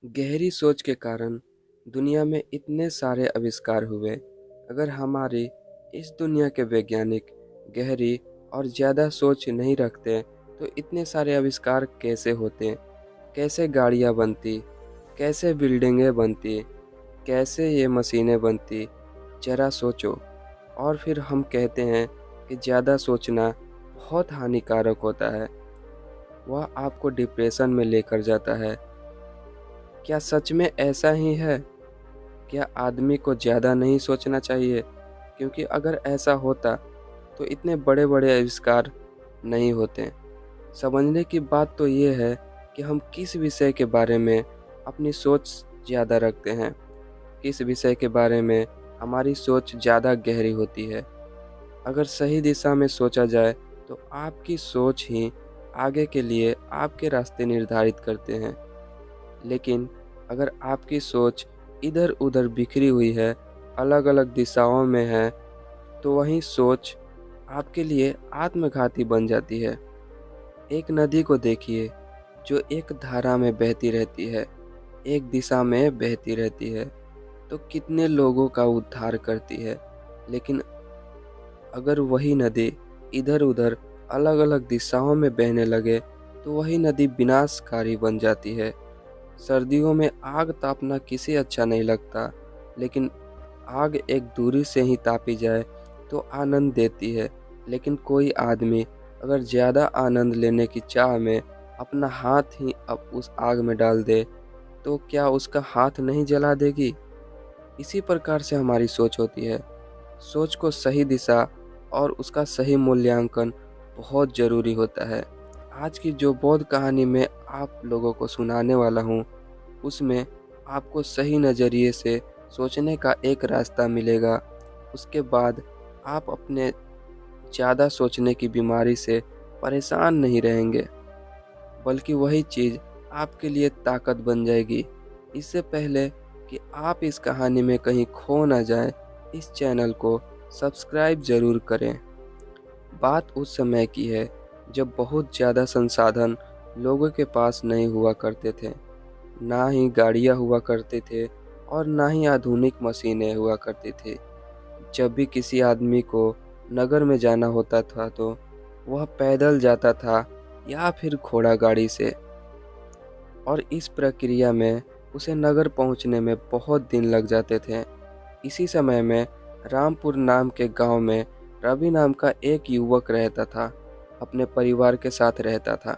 गहरी सोच के कारण दुनिया में इतने सारे आविष्कार हुए। अगर हमारी इस दुनिया के वैज्ञानिक गहरी और ज़्यादा सोच नहीं रखते तो इतने सारे आविष्कार कैसे होते? कैसे गाड़ियाँ बनती? कैसे बिल्डिंगें बनती? कैसे ये मशीनें बनती? ज़रा सोचो। और फिर हम कहते हैं कि ज़्यादा सोचना बहुत हानिकारक होता है। वह आपको डिप्रेशन में लेकर जाता है। क्या सच में ऐसा ही है? क्या आदमी को ज़्यादा नहीं सोचना चाहिए? क्योंकि अगर ऐसा होता तो इतने बड़े बड़े आविष्कार नहीं होते। समझने की बात तो ये है कि हम किस विषय के बारे में अपनी सोच ज़्यादा रखते हैं, किस विषय के बारे में हमारी सोच ज़्यादा गहरी होती है। अगर सही दिशा में सोचा जाए तो आपकी सोच ही आगे के लिए आपके रास्ते निर्धारित करते हैं। लेकिन अगर आपकी सोच इधर-उधर बिखरी हुई है, अलग-अलग दिशाओं में है, तो वही सोच आपके लिए आत्मघाती बन जाती है। एक नदी को देखिए जो एक धारा में बहती रहती है, एक दिशा में बहती रहती है, तो कितने लोगों का उद्धार करती है। लेकिन अगर वही नदी इधर-उधर अलग-अलग दिशाओं में बहने लगे, तो वही नदी विनाशकारी बन जाती है। सर्दियों में आग तापना किसे अच्छा नहीं लगता, लेकिन आग एक दूरी से ही तापी जाए तो आनंद देती है। लेकिन कोई आदमी अगर ज़्यादा आनंद लेने की चाह में अपना हाथ ही अब उस आग में डाल दे, तो क्या उसका हाथ नहीं जला देगी? इसी प्रकार से हमारी सोच होती है। सोच को सही दिशा और उसका सही मूल्यांकन बहुत ज़रूरी होता है। आज की जो बौद्ध कहानी मैं आप लोगों को सुनाने वाला हूँ, उसमें आपको सही नज़रिए से सोचने का एक रास्ता मिलेगा। उसके बाद आप अपने ज़्यादा सोचने की बीमारी से परेशान नहीं रहेंगे, बल्कि वही चीज़ आपके लिए ताकत बन जाएगी। इससे पहले कि आप इस कहानी में कहीं खो ना जाएं, इस चैनल को सब्सक्राइब ज़रूर करें। बात उस समय की है जब बहुत ज़्यादा संसाधन लोगों के पास नहीं हुआ करते थे। ना ही गाड़ियाँ हुआ करते थे और ना ही आधुनिक मशीनें हुआ करती थी। जब भी किसी आदमी को नगर में जाना होता था तो वह पैदल जाता था या फिर घोड़ा गाड़ी से, और इस प्रक्रिया में उसे नगर पहुंचने में बहुत दिन लग जाते थे। इसी समय में रामपुर नाम के गांव में रवि नाम का एक युवक रहता था। अपने परिवार के साथ रहता था।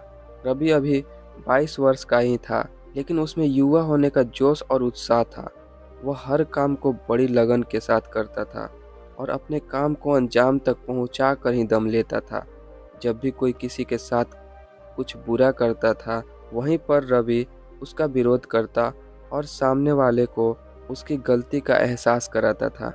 रवि अभी 22 वर्ष का ही था, लेकिन उसमें युवा होने का जोश और उत्साह था। वह हर काम को बड़ी लगन के साथ करता था और अपने काम को अंजाम तक पहुंचा कर ही दम लेता था। जब भी कोई किसी के साथ कुछ बुरा करता था, वहीं पर रवि उसका विरोध करता और सामने वाले को उसकी गलती का एहसास कराता था।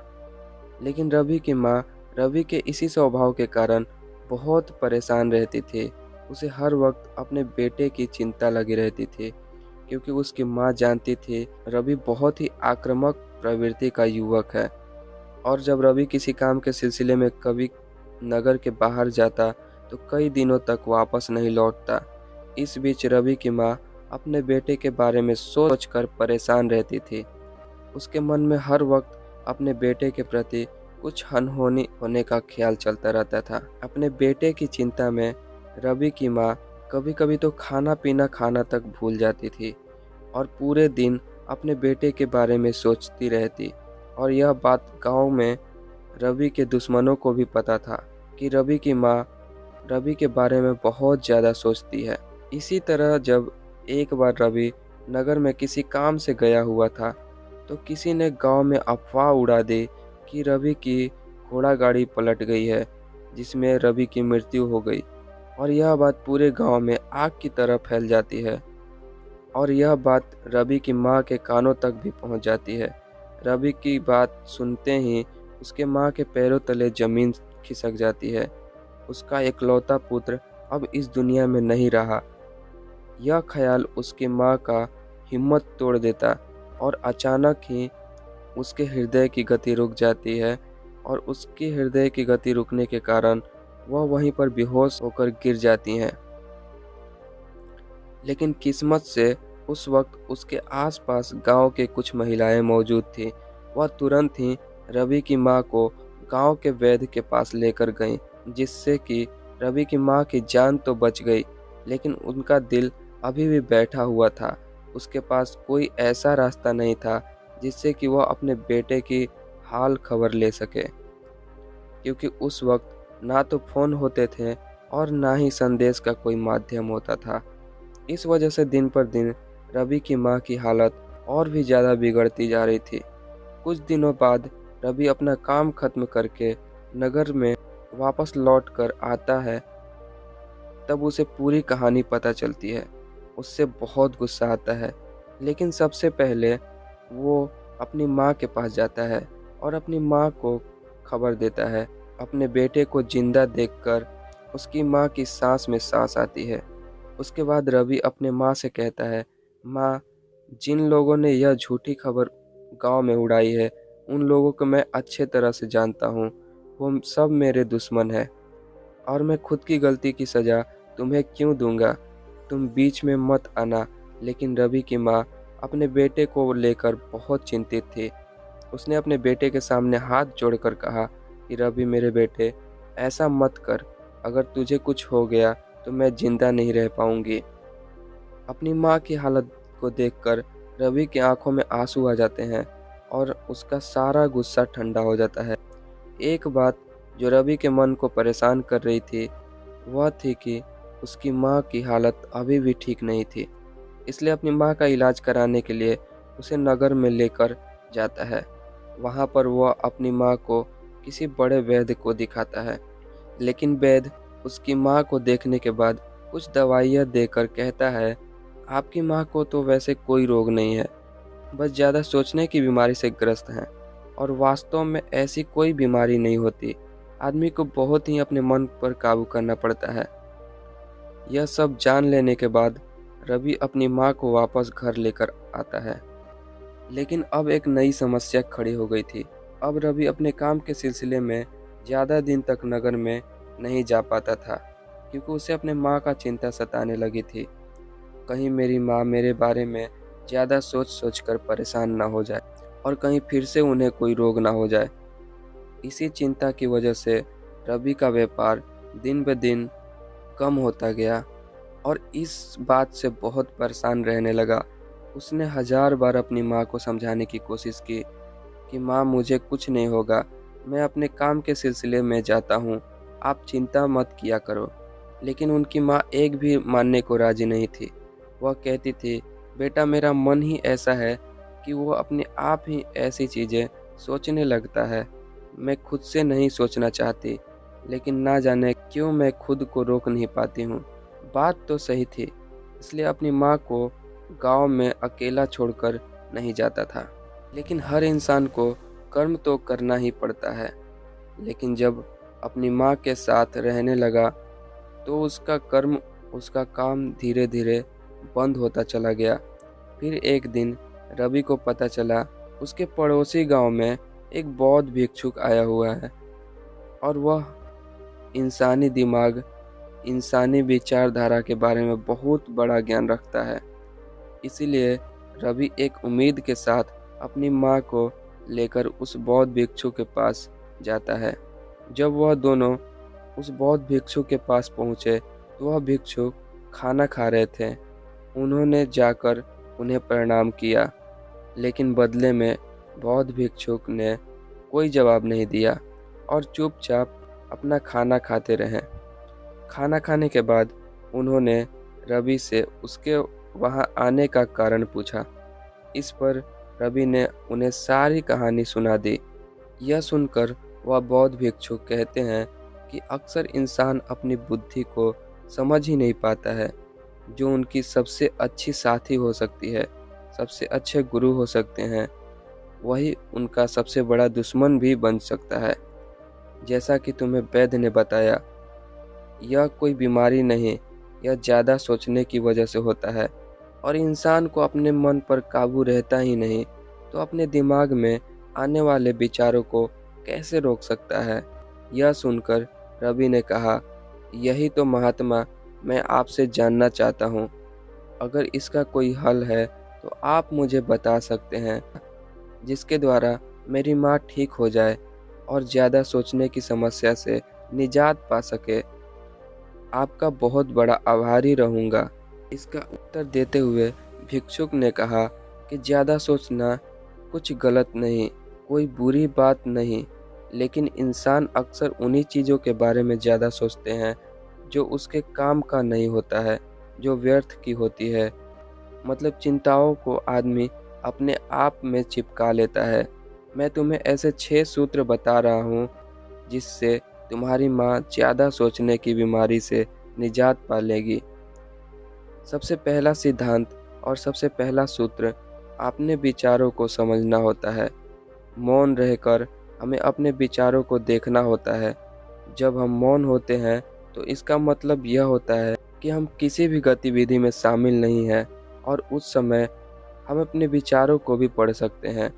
लेकिन रवि की माँ रवि के इसी स्वभाव के कारण बहुत परेशान रहती थी। उसे हर वक्त अपने बेटे की चिंता लगी रहती थी, क्योंकि उसकी माँ जानती थी रवि बहुत ही आक्रामक प्रवृत्ति का युवक है। और जब रवि किसी काम के सिलसिले में कभी नगर के बाहर जाता तो कई दिनों तक वापस नहीं लौटता। इस बीच रवि की माँ अपने बेटे के बारे में सोचकर परेशान रहती थी। उसके मन में हर वक्त अपने बेटे के प्रति कुछ अनहोनी होने का ख्याल चलता रहता था। अपने बेटे की चिंता में रवि की माँ कभी-कभी तो खाना पीना खाना तक भूल जाती थी और पूरे दिन अपने बेटे के बारे में सोचती रहती। और यह बात गांव में रवि के दुश्मनों को भी पता था कि रवि की माँ रवि के बारे में बहुत ज़्यादा सोचती है। इसी तरह जब एक बार रवि नगर में किसी काम से गया हुआ था, तो किसी ने गांव में अफवाह उड़ा दी कि रवि की घोड़ा गाड़ी पलट गई है, जिसमें रवि की मृत्यु हो गई। और यह बात पूरे गांव में आग की तरह फैल जाती है और यह बात रवि की माँ के कानों तक भी पहुंच जाती है। रवि की बात सुनते ही उसके माँ के पैरों तले जमीन खिसक जाती है। उसका इकलौता पुत्र अब इस दुनिया में नहीं रहा। यह ख्याल उसकी माँ का हिम्मत तोड़ देता और अचानक ही उसके हृदय की गति रुक जाती है और उसकी हृदय की गति रुकने के कारण वह वहीं पर बेहोश होकर गिर जाती हैं। लेकिन किस्मत से उस वक्त उसके आसपास गांव के कुछ महिलाएं मौजूद थीं। वह तुरंत ही रवि की मां को गांव के वैद्य के पास लेकर गईं, जिससे कि रवि की मां की जान तो बच गई, लेकिन उनका दिल अभी भी बैठा हुआ था। उसके पास कोई ऐसा रास्ता नहीं था जिससे कि वह अपने बेटे की हाल खबर ले सके, क्योंकि उस वक्त ना तो फोन होते थे और ना ही संदेश का कोई माध्यम होता था। इस वजह से दिन पर दिन रवि की मां की हालत और भी ज़्यादा बिगड़ती जा रही थी। कुछ दिनों बाद रवि अपना काम खत्म करके नगर में वापस लौट कर आता है। तब उसे पूरी कहानी पता चलती है। उससे बहुत गुस्सा आता है, लेकिन सबसे पहले वो अपनी माँ के पास जाता है और अपनी माँ को खबर देता है। अपने बेटे को जिंदा देखकर उसकी माँ की सांस में सांस आती है। उसके बाद रवि अपने माँ से कहता है, माँ, जिन लोगों ने यह झूठी खबर गांव में उड़ाई है, उन लोगों को मैं अच्छे तरह से जानता हूँ। वो सब मेरे दुश्मन हैं और मैं खुद की गलती की सज़ा तुम्हें क्यों दूंगा? तुम बीच में मत आना। लेकिन रवि की माँ अपने बेटे को लेकर बहुत चिंतित थी। उसने अपने बेटे के सामने हाथ जोड़कर कहा कि रवि मेरे बेटे, ऐसा मत कर। अगर तुझे कुछ हो गया तो मैं जिंदा नहीं रह पाऊंगी। अपनी माँ की हालत को देखकर रवि की आंखों में आंसू आ जाते हैं और उसका सारा गुस्सा ठंडा हो जाता है। एक बात जो रवि के मन को परेशान कर रही थी वह थी कि उसकी माँ की हालत अभी भी ठीक नहीं थी। इसलिए अपनी माँ का इलाज कराने के लिए उसे नगर में लेकर जाता है। वहाँ पर वह अपनी माँ को किसी बड़े वैद्य को दिखाता है, लेकिन वैद्य उसकी माँ को देखने के बाद कुछ दवाइयाँ देकर कहता है, आपकी माँ को तो वैसे कोई रोग नहीं है, बस ज़्यादा सोचने की बीमारी से ग्रस्त हैं और वास्तव में ऐसी कोई बीमारी नहीं होती। आदमी को बहुत ही अपने मन पर काबू करना पड़ता है। यह सब जान लेने के बाद रवि अपनी माँ को वापस घर लेकर आता है, लेकिन अब एक नई समस्या खड़ी हो गई थी। अब रवि अपने काम के सिलसिले में ज़्यादा दिन तक नगर में नहीं जा पाता था, क्योंकि उसे अपने माँ का चिंता सताने लगी थी। कहीं मेरी माँ मेरे बारे में ज़्यादा सोच सोच कर परेशान ना हो जाए और कहीं फिर से उन्हें कोई रोग ना हो जाए। इसी चिंता की वजह से रवि का व्यापार दिन ब दिन कम होता गया और इस बात से बहुत परेशान रहने लगा। उसने 1000 बार अपनी माँ को समझाने की कोशिश की कि माँ, मुझे कुछ नहीं होगा, मैं अपने काम के सिलसिले में जाता हूँ, आप चिंता मत किया करो। लेकिन उनकी माँ एक भी मानने को राजी नहीं थी। वह कहती थी, बेटा, मेरा मन ही ऐसा है कि वो अपने आप ही ऐसी चीज़ें सोचने लगता है। मैं खुद से नहीं सोचना चाहती, लेकिन ना जाने क्यों मैं खुद को रोक नहीं पाती हूँ। बात तो सही थी, इसलिए अपनी माँ को गांव में अकेला छोड़कर नहीं जाता था। लेकिन हर इंसान को कर्म तो करना ही पड़ता है। लेकिन जब अपनी माँ के साथ रहने लगा तो उसका कर्म, उसका काम धीरे धीरे बंद होता चला गया। फिर एक दिन रवि को पता चला उसके पड़ोसी गांव में एक बौद्ध भिक्षुक आया हुआ है और वह इंसानी दिमाग, इंसानी विचारधारा के बारे में बहुत बड़ा ज्ञान रखता है। इसीलिए रवि एक उम्मीद के साथ अपनी माँ को लेकर उस बौद्ध भिक्षु के पास जाता है। जब वह दोनों उस बौद्ध भिक्षु के पास पहुँचे तो वह भिक्षु खाना खा रहे थे। उन्होंने जाकर उन्हें प्रणाम किया, लेकिन बदले में बौद्ध भिक्षुक ने कोई जवाब नहीं दिया और चुपचाप अपना खाना खाते रहे। खाना खाने के बाद उन्होंने रवि से उसके वहाँ आने का कारण पूछा। इस पर रवि ने उन्हें सारी कहानी सुना दी। यह सुनकर वह बौद्ध भिक्षु कहते हैं कि अक्सर इंसान अपनी बुद्धि को समझ ही नहीं पाता है। जो उनकी सबसे अच्छी साथी हो सकती है, सबसे अच्छे गुरु हो सकते हैं, वही उनका सबसे बड़ा दुश्मन भी बन सकता है। जैसा कि तुम्हें वैद्य ने बताया, यह कोई बीमारी नहीं, यह ज़्यादा सोचने की वजह से होता है और इंसान को अपने मन पर काबू रहता ही नहीं, तो अपने दिमाग में आने वाले विचारों को कैसे रोक सकता है। यह सुनकर रवि ने कहा, यही तो महात्मा मैं आपसे जानना चाहता हूँ। अगर इसका कोई हल है तो आप मुझे बता सकते हैं, जिसके द्वारा मेरी माँ ठीक हो जाए और ज़्यादा सोचने की समस्या से निजात पा सके। आपका बहुत बड़ा आभारी रहूँगा। इसका उत्तर देते हुए भिक्षुक ने कहा कि ज़्यादा सोचना कुछ गलत नहीं, कोई बुरी बात नहीं, लेकिन इंसान अक्सर उन्हीं चीज़ों के बारे में ज़्यादा सोचते हैं जो उसके काम का नहीं होता है, जो व्यर्थ की होती है। मतलब चिंताओं को आदमी अपने आप में चिपका लेता है। मैं तुम्हें ऐसे 6 सूत्र बता रहा हूँ जिससे तुम्हारी माँ ज़्यादा सोचने की बीमारी से निजात पा लेगी। सबसे पहला सिद्धांत और सबसे पहला सूत्र, अपने विचारों को समझना होता है। मौन रहकर हमें अपने विचारों को देखना होता है। जब हम मौन होते हैं तो इसका मतलब यह होता है कि हम किसी भी गतिविधि में शामिल नहीं हैं और उस समय हम अपने विचारों को भी पढ़ सकते हैं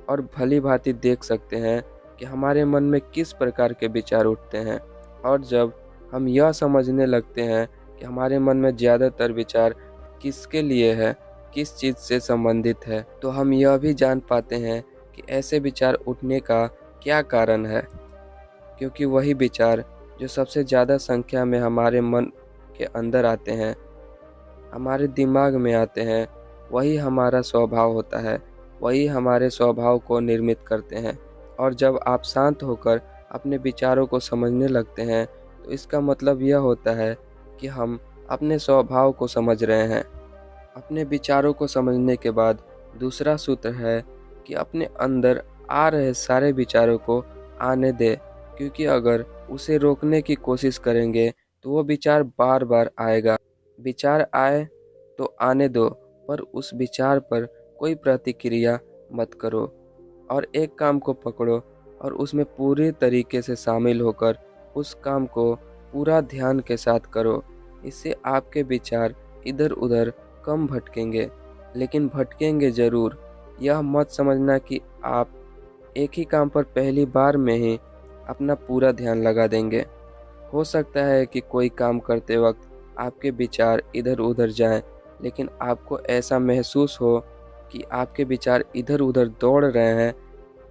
और भली भांति देख सकते हैं कि हमारे मन में किस प्रकार के विचार उठते हैं। और जब हम यह समझने लगते हैं कि हमारे मन में ज़्यादातर विचार किसके लिए है, किस चीज़ से संबंधित है, तो हम यह भी जान पाते हैं कि ऐसे विचार उठने का क्या कारण है। क्योंकि वही विचार जो सबसे ज़्यादा संख्या में हमारे मन के अंदर आते हैं, हमारे दिमाग में आते हैं, वही हमारा स्वभाव होता है, वही हमारे स्वभाव को निर्मित करते हैं। और जब आप शांत होकर अपने विचारों को समझने लगते हैं तो इसका मतलब यह होता है कि हम अपने स्वभाव को समझ रहे हैं। अपने विचारों को समझने के बाद दूसरा सूत्र है कि अपने अंदर आ रहे सारे विचारों को आने दे, क्योंकि अगर उसे रोकने की कोशिश करेंगे तो वो विचार बार बार आएगा। विचार आए तो आने दो, पर उस विचार पर कोई प्रतिक्रिया मत करो और एक काम को पकड़ो और उसमें पूरी तरीके से शामिल होकर उस काम को पूरा ध्यान के साथ करो। इससे आपके विचार इधर उधर कम भटकेंगे, लेकिन भटकेंगे ज़रूर। यह मत समझना कि आप एक ही काम पर पहली बार में ही अपना पूरा ध्यान लगा देंगे। हो सकता है कि कोई काम करते वक्त आपके विचार इधर उधर जाएं, लेकिन आपको ऐसा महसूस हो कि आपके विचार इधर उधर दौड़ रहे हैं,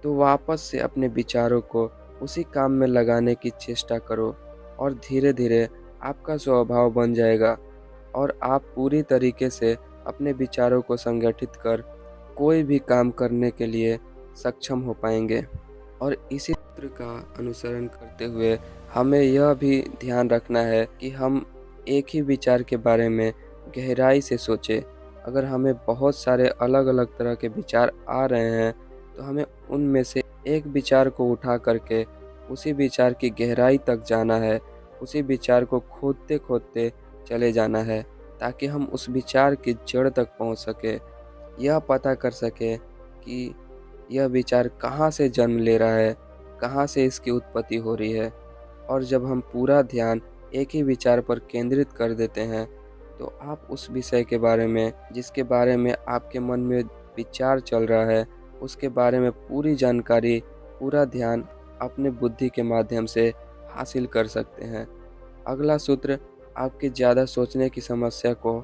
तो वापस से अपने विचारों को उसी काम में लगाने की चेष्टा करो और धीरे धीरे आपका स्वभाव बन जाएगा और आप पूरी तरीके से अपने विचारों को संगठित कर कोई भी काम करने के लिए सक्षम हो पाएंगे। और इसी सूत्र का अनुसरण करते हुए हमें यह भी ध्यान रखना है कि हम एक ही विचार के बारे में गहराई से सोचें। अगर हमें बहुत सारे अलग अलग तरह के विचार आ रहे हैं तो हमें उनमें से एक विचार को उठा करके उसी विचार की गहराई तक जाना है, उसी विचार को खोदते खोदते चले जाना है, ताकि हम उस विचार की जड़ तक पहुंच सके, यह पता कर सके कि यह विचार कहाँ से जन्म ले रहा है, कहाँ से इसकी उत्पत्ति हो रही है। और जब हम पूरा ध्यान एक ही विचार पर केंद्रित कर देते हैं तो आप उस विषय के बारे में, जिसके बारे में आपके मन में विचार चल रहा है, उसके बारे में पूरी जानकारी, पूरा ध्यान अपने बुद्धि के माध्यम से हासिल कर सकते हैं। अगला सूत्र आपकी ज़्यादा सोचने की समस्या को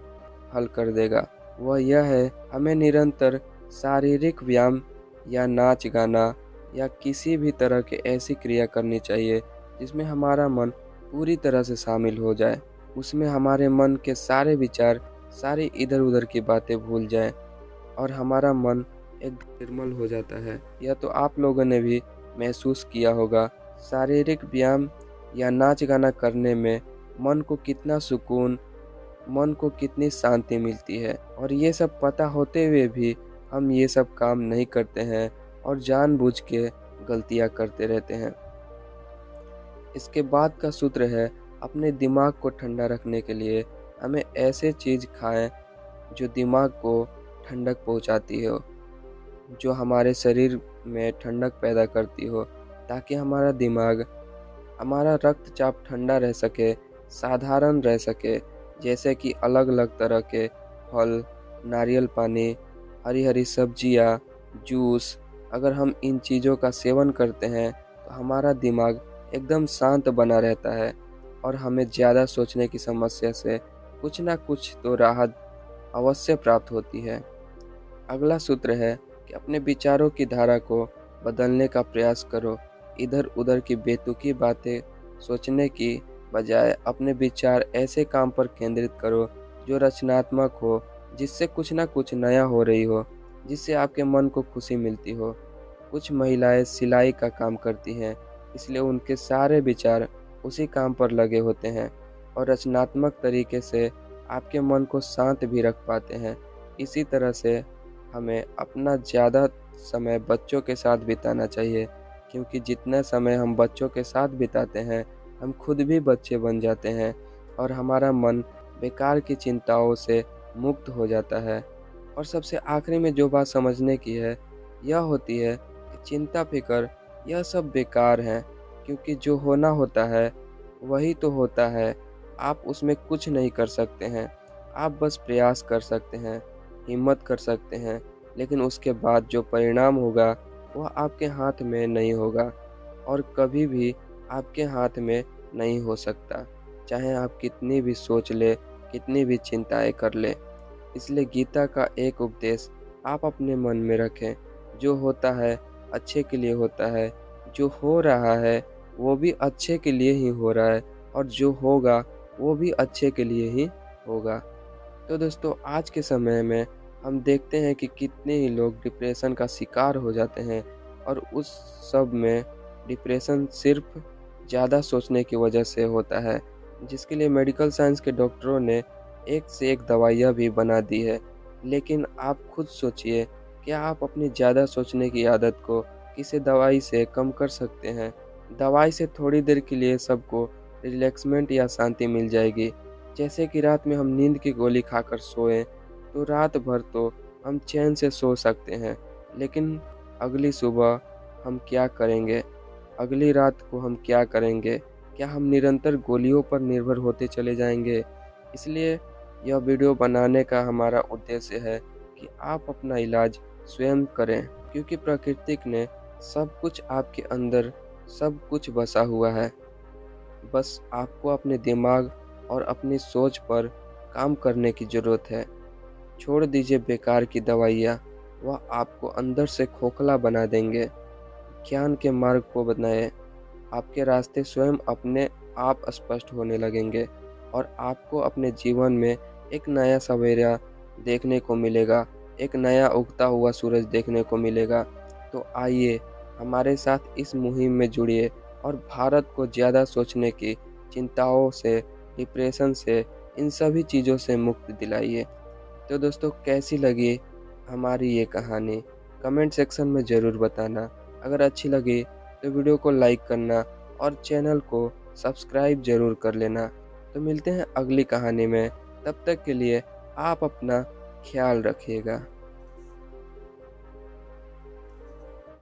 हल कर देगा। वह यह है, हमें निरंतर शारीरिक व्यायाम या नाच गाना या किसी भी तरह की ऐसी क्रिया करनी चाहिए जिसमें हमारा मन पूरी तरह से शामिल हो जाए। उसमें हमारे मन के सारे विचार, सारी इधर उधर की बातें भूल जाएं और हमारा मन एकदम निर्मल हो जाता है। यह तो आप लोगों ने भी महसूस किया होगा। शारीरिक व्यायाम या नाच गाना करने में मन को कितना सुकून, मन को कितनी शांति मिलती है। और ये सब पता होते हुए भी हम ये सब काम नहीं करते हैं और जानबूझ के गलतियां करते रहते हैं। इसके बाद का सूत्र है, अपने दिमाग को ठंडा रखने के लिए हमें ऐसे चीज़ खाएं जो दिमाग को ठंडक पहुंचाती हो, जो हमारे शरीर में ठंडक पैदा करती हो, ताकि हमारा दिमाग, हमारा रक्तचाप ठंडा रह सके, साधारण रह सके। जैसे कि अलग अलग तरह के फल, नारियल पानी, हरी हरी सब्जियाँ, जूस। अगर हम इन चीज़ों का सेवन करते हैं तो हमारा दिमाग एकदम शांत बना रहता है और हमें ज़्यादा सोचने की समस्या से कुछ ना कुछ तो राहत अवश्य प्राप्त होती है। अगला सूत्र है कि अपने विचारों की धारा को बदलने का प्रयास करो। इधर उधर की बेतुकी बातें सोचने की बजाय अपने विचार ऐसे काम पर केंद्रित करो जो रचनात्मक हो, जिससे कुछ ना कुछ नया हो रही हो, जिससे आपके मन को खुशी मिलती हो। कुछ महिलाएं सिलाई का काम करती हैं, इसलिए उनके सारे विचार उसी काम पर लगे होते हैं और रचनात्मक तरीके से आपके मन को शांत भी रख पाते हैं। इसी तरह से हमें अपना ज़्यादा समय बच्चों के साथ बिताना चाहिए, क्योंकि जितना समय हम बच्चों के साथ बिताते हैं, हम खुद भी बच्चे बन जाते हैं और हमारा मन बेकार की चिंताओं से मुक्त हो जाता है। और सबसे आखिरी में जो बात समझने की है, यह होती है कि चिंता फिक्र यह सब बेकार है, क्योंकि जो होना होता है वही तो होता है। आप उसमें कुछ नहीं कर सकते हैं, आप बस प्रयास कर सकते हैं, हिम्मत कर सकते हैं, लेकिन उसके बाद जो परिणाम होगा वह आपके हाथ में नहीं होगा और कभी भी आपके हाथ में नहीं हो सकता, चाहे आप कितनी भी सोच ले, कितनी भी चिंताएं कर ले। इसलिए गीता का एक उपदेश आप अपने मन में रखें, जो होता है अच्छे के लिए होता है, जो हो रहा है वो भी अच्छे के लिए ही हो रहा है और जो होगा वो भी अच्छे के लिए ही होगा। तो दोस्तों, आज के समय में हम देखते हैं कि कितने ही लोग डिप्रेशन का शिकार हो जाते हैं और उस सब में डिप्रेशन सिर्फ ज़्यादा सोचने की वजह से होता है, जिसके लिए मेडिकल साइंस के डॉक्टरों ने एक से एक दवाइयाँ भी बना दी है। लेकिन आप खुद सोचिए, क्या आप अपनी ज़्यादा सोचने की आदत को किसी दवाई से कम कर सकते हैं? दवाई से थोड़ी देर के लिए सबको रिलैक्समेंट या शांति मिल जाएगी। जैसे कि रात में हम नींद की गोली खाकर सोएं, तो रात भर तो हम चैन से सो सकते हैं, लेकिन अगली सुबह हम क्या करेंगे? अगली रात को हम क्या करेंगे? क्या हम निरंतर गोलियों पर निर्भर होते चले जाएंगे? इसलिए यह वीडियो बनाने का हमारा उद्देश्य है कि आप अपना इलाज स्वयं करें, क्योंकि प्रकृति ने सब कुछ आपके अंदर सब कुछ बसा हुआ है। बस आपको अपने दिमाग और अपनी सोच पर काम करने की ज़रूरत है। छोड़ दीजिए बेकार की दवाइयाँ, वह आपको अंदर से खोखला बना देंगे। ज्ञान के मार्ग को बनाएं, आपके रास्ते स्वयं अपने आप स्पष्ट होने लगेंगे और आपको अपने जीवन में एक नया सवेरा देखने को मिलेगा, एक नया उगता हुआ सूरज देखने को मिलेगा। तो आइए हमारे साथ इस मुहिम में जुड़िए और भारत को ज़्यादा सोचने की, चिंताओं से, डिप्रेशन से, इन सभी चीज़ों से मुक्ति दिलाइए। तो दोस्तों, कैसी लगी हमारी ये कहानी? कमेंट सेक्शन में ज़रूर बताना। अगर अच्छी लगी तो वीडियो को लाइक करना और चैनल को सब्सक्राइब ज़रूर कर लेना। तो मिलते हैं अगली कहानी में, तब तक के लिए आप अपना ख्याल रखिएगा।